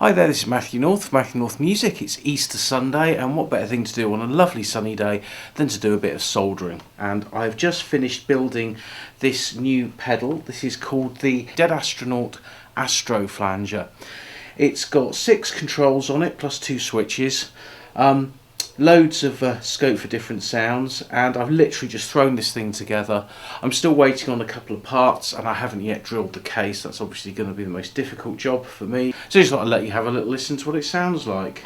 Hi there, this is Matthew North Music. It's Easter Sunday, and what better thing to do on a lovely sunny day than to do a bit of soldering. And I've just finished building this new pedal. This is called the DeadAstronaut Astro Flanger. It's got 6 controls on it plus 2 switches. Loads of scope for different sounds, and I've literally just thrown this thing together. I'm still waiting on a couple of parts, and I haven't yet drilled the case. That's obviously going to be the most difficult job for me. So I just thought I'd let you have a little listen to what it sounds like.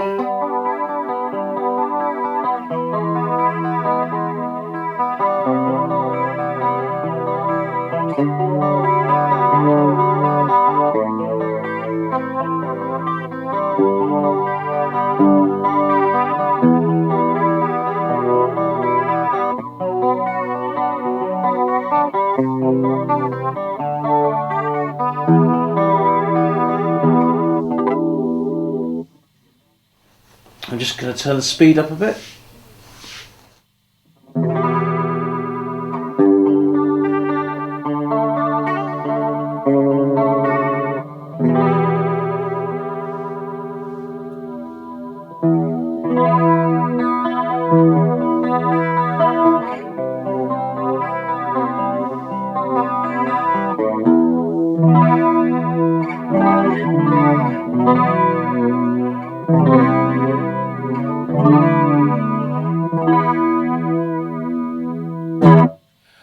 I'm just going to turn the speed up a bit.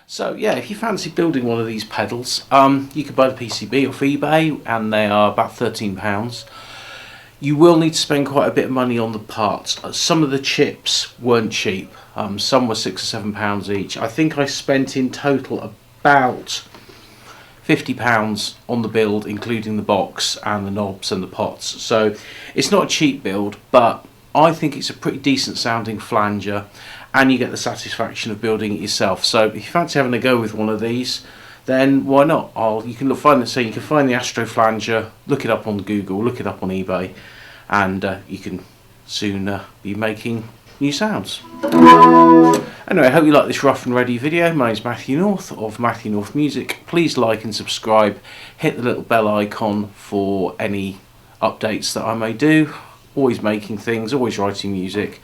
So yeah, if you fancy building one of these pedals, you could buy the PCB off eBay, and they are about £13. You will need to spend quite a bit of money on the parts. Some of the chips weren't cheap. Some were £6 or £7 each. I think I spent in total about £50 on the build, including the box and the knobs and the pots. So it's not a cheap build, but I think it's a pretty decent sounding flanger, and you get the satisfaction of building it yourself. So if you fancy having a go with one of these, then why not? You can find the Astro Flanger, look it up on Google, look it up on eBay, and you can soon be making new sounds. Anyway, I hope you like this rough and ready video. My name's Matthew North of Matthew North Music. Please like and subscribe. Hit the little bell icon for any updates that I may do. Always making things, always writing music,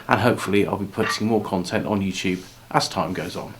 and hopefully I'll be putting more content on YouTube as time goes on.